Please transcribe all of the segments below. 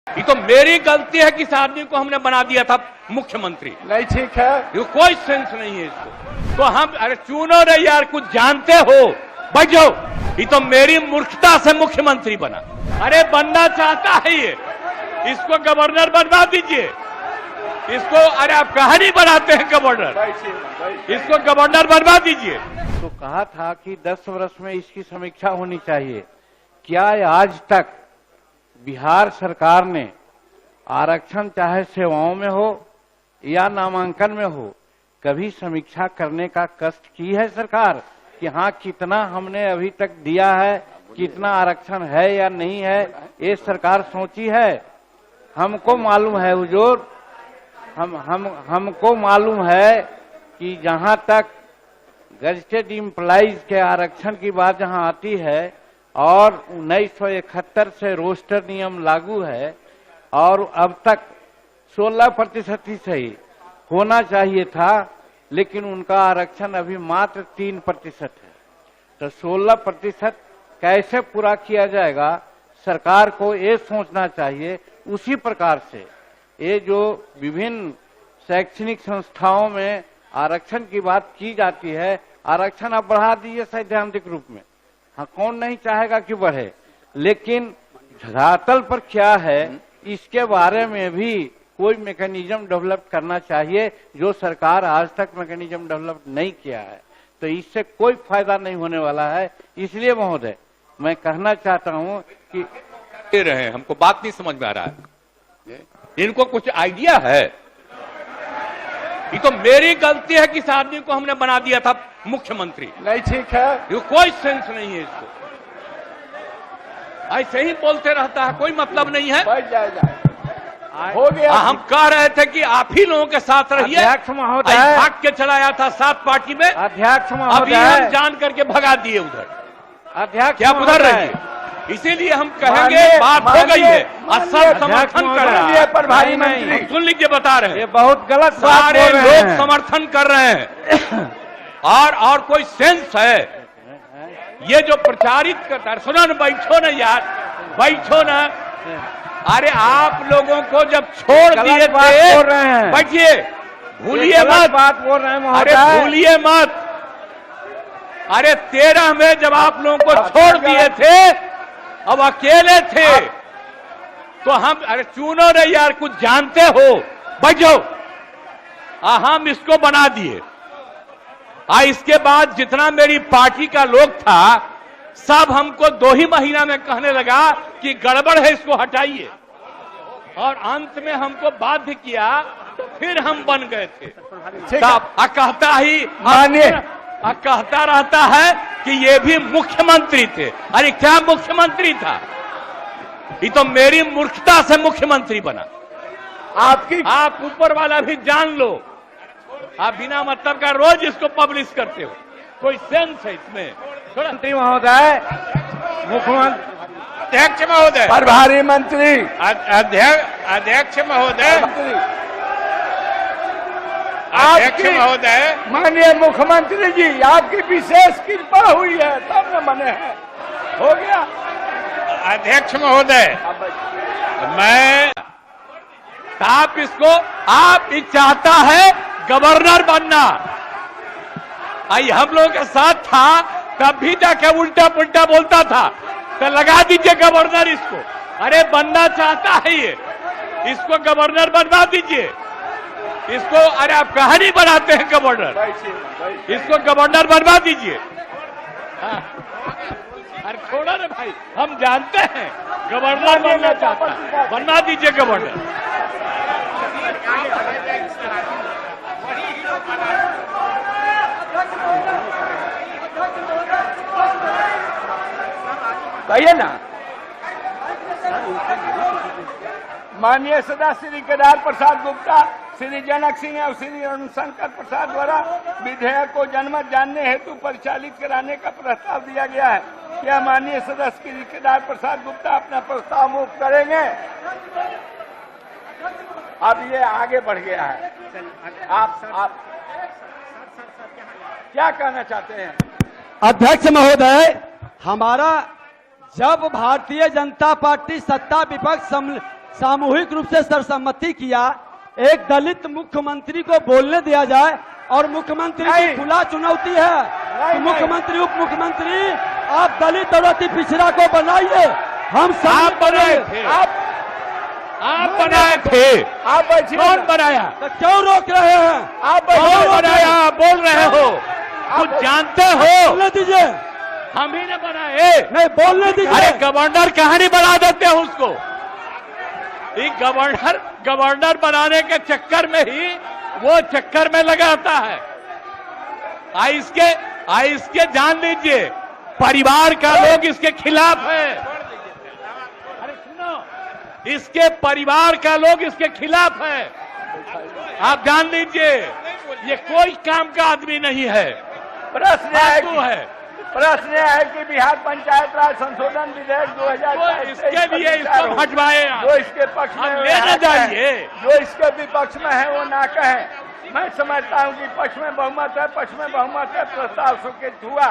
ये तो मेरी गलती है कि इस आदमी को हमने बना दिया था मुख्यमंत्री। नहीं ठीक है, ये कोई सेंस नहीं है इसको। तो हम अरे चुनो रे यार, कुछ जानते हो, बैठ जाओ। ये तो मेरी मूर्खता से मुख्यमंत्री बना। अरे बनना चाहता है ये, इसको गवर्नर बनवा दीजिए। इसको अरे आप कहानी बनाते हैं गवर्नर, इसको गवर्नर बनवा दीजिए। तो कहा था कि 10 वर्ष में इसकी समीक्षा होनी चाहिए। क्या आज तक बिहार सरकार ने आरक्षण चाहे सेवाओं में हो या नामांकन में हो, कभी समीक्षा करने का कष्ट की है सरकार कि हाँ कितना हमने अभी तक दिया है, कितना आरक्षण है या नहीं है, ये सरकार सोची है? हमको मालूम है हुजूर, हमको मालूम है कि जहां तक गजेटेड एम्प्लॉइज के आरक्षण की बात जहां आती है और 1971 से रोस्टर नियम लागू है और अब तक 16% ही सही होना चाहिए था, लेकिन उनका आरक्षण अभी मात्र 3% है। तो 16% कैसे पूरा किया जाएगा, सरकार को ये सोचना चाहिए। उसी प्रकार से ये जो विभिन्न शैक्षणिक संस्थाओं में आरक्षण की बात की जाती है, आरक्षण आप बढ़ा दीजिए सैद्धांतिक रूप में, हाँ कौन नहीं चाहेगा कि बढ़े, लेकिन धरातल पर क्या है इसके बारे में भी कोई मैकेनिज्म डेवलप करना चाहिए, जो सरकार आज तक मैकेनिज्म डेवलप नहीं किया है। तो इससे कोई फायदा नहीं होने वाला है। इसलिए महोदय मैं कहना चाहता हूं कि रहे हमको बात नहीं समझ में आ रहा है, इनको कुछ आइडिया है? ये तो मेरी गलती है कि इस आदमी को हमने बना दिया था मुख्यमंत्री। नहीं ठीक है, ये कोई सेंस नहीं है इसको। ऐसे ही बोलते रहता है, कोई मतलब नहीं है। बैठ जाएगा, हो गया। हम कह रहे थे कि आप ही लोगों के साथ रहिए। अध्यक्ष महोदय भाग के चला आया था 7 पार्टी में। अध्यक्ष अभी महोदय हम जान करके भगा दिए उधर। अध्यक्ष क्या उधर रहिए, इसीलिए हम कहेंगे बात हो गई है और सब समर्थन कर रहे हैं। प्रभारी मंत्री सुन लीजिए, बता रहे हैं, ये बहुत गलत बात सारे बोल रहे लोग हैं। समर्थन कर रहे हैं। और कोई सेंस है ये जो प्रचारित करता है? सुनो ना, बैठो ना यार, बैठो ना। अरे आप लोगों को जब छोड़ दिए थे, बोल रहे हैं, बैठिए, भूलिए मत, बात बोल रहे हैं अरे महोदय, भूलिए मत। अरे 13 में जब आप लोगों को छोड़ दिए थे, अब अकेले थे, तो हम अरे चुनो रे यार, कुछ जानते हो, बैठ जाओ। हम इसको बना दिए। इसके बाद जितना मेरी पार्टी का लोग था, सब हमको 2 ही महीना में कहने लगा कि गड़बड़ है, इसको हटाइए। और अंत में हमको बाध्य किया, तो फिर हम बन गए थे। कहता रहता है कि ये भी मुख्यमंत्री थे। अरे क्या मुख्यमंत्री था? ये तो मेरी मूर्खता से मुख्यमंत्री बना। आप ऊपर वाला भी जान लो। आप बिना मतलब का रोज इसको पब्लिश करते हो, कोई सेंस है इसमें? मंत्री महोदय, मुख्यमंत्री, अध्यक्ष महोदय, प्रभारी मंत्री, अध्यक्ष महोदय, आपकी महोदय, माननीय मुख्यमंत्री जी, आपकी विशेष कृपा हुई है तब न बने हैं। हो गया। अध्यक्ष महोदय, मैं आप इसको आप चाहता है गवर्नर बनना। हम लोगों के साथ था तब भी जाके उल्टा पुल्टा बोलता था, तो लगा दीजिए गवर्नर इसको। अरे बनना चाहता है ये, इसको गवर्नर बनवा दीजिए। इसको अरे आप कहानी बनाते हैं गवर्नर, इसको गवर्नर बनवा दीजिए। अरे छोड़ो ना भाई, हम जानते हैं गवर्नर बनना चाहता है, बनवा दीजिए गवर्नर। कहिए ना। माननीय सदस्य श्री केदार प्रसाद गुप्ता, श्री जनक सिंह और श्री अनुशंकर प्रसाद द्वारा विधेयक को जनमत जानने हेतु परिचालित कराने का प्रस्ताव दिया गया है। क्या माननीय सदस्य श्री केदार प्रसाद गुप्ता अपना प्रस्ताव मूव करेंगे? अब ये आगे बढ़ गया है। आप क्या कहना चाहते हैं? अध्यक्ष महोदय, हमारा जब भारतीय जनता पार्टी सत्ता विपक्ष सामूहिक रूप से सर्वसम्मति किया, एक दलित मुख्यमंत्री को बोलने दिया जाए और मुख्यमंत्री की नहीं। खुला चुनौती है कि मुख्यमंत्री उप मुख्यमंत्री आप दलित और अति पिछड़ा को बनाइए, हम आप बनाए थे, आप बनाए थे, आप बैठिए कौन ना। बनाया? तो क्यों रोक रहे हैं? आप कौन बैठिए। बनाया? आप बोल रहे हो, कुछ जानते हो? बोलने दीजिए, हम ही ने बनाए। नहीं बोलने अरे दीजिए। गवर्नर कहाँ नहीं बना देते हैं उसको? ये गवर्नर बनाने के चक्कर में ही वो चक्कर में लगाता है। इसके जान लीजिए, परिवार का लोग इसके खिलाफ है। अरे सुनो, इसके परिवार का लोग इसके खिलाफ है। आप जान लीजिए, ये कोई काम का आदमी नहीं है, प्रश्न फालतू है। प्रश्न है कि बिहार पंचायत राज संशोधन विधेयक 2022 तो इसके लिए इसको हटवाए आप। जो इसके पक्ष में हम वो ले न हाँ कहें, जाइए। जो इसके विपक्ष में है वो ना कहें। मैं समझता हूं कि पक्ष में बहुमत है, पक्ष में बहुमत है, प्रस्ताव स्वीकृत हुआ।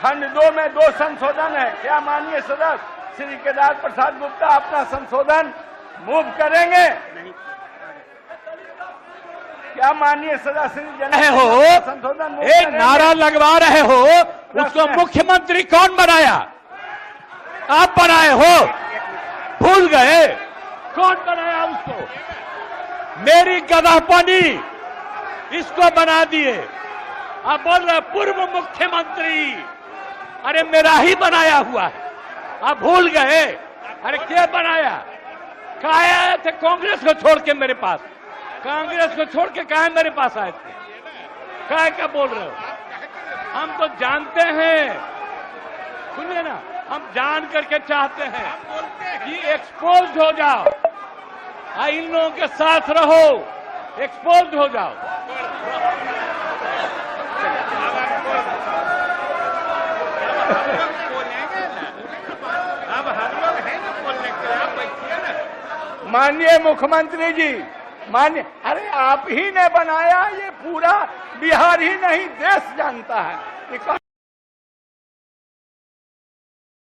खंड 2 में 2 संशोधन है। क्या माननीय सदस्य श्री केदार प्रसाद गुप्ता अपना संशोधन मूव करेंगे? क्या माननीय सदस्य श्री रहे हो, संशोधन मूव एक करेंगे? नारा लगवा रहे हो, उसको मुख्यमंत्री कौन बनाया? आप बनाए हो, भूल गए कौन बनाया उसको? मेरी गधापनी इसको बना दिए। आप बोल रहे पूर्व मुख्यमंत्री, अरे मेरा ही बनाया हुआ है, आप भूल गए? अरे क्या बनाया? कहा आए थे कांग्रेस को छोड़ के मेरे पास? कांग्रेस को छोड़ के कहा मेरे पास आए थे? कहा क्या बोल रहे हो? हम तो जानते हैं, सुनिए ना, हम जान करके चाहते हैं कि एक्सपोज हो जाओ, इन लोगों के साथ रहो, एक्सपोज हो जाओ। माननीय मुख्यमंत्री जी, माननीय, अरे आप ही ने बनाया, ये पूरा बिहार ही नहीं देश जानता है।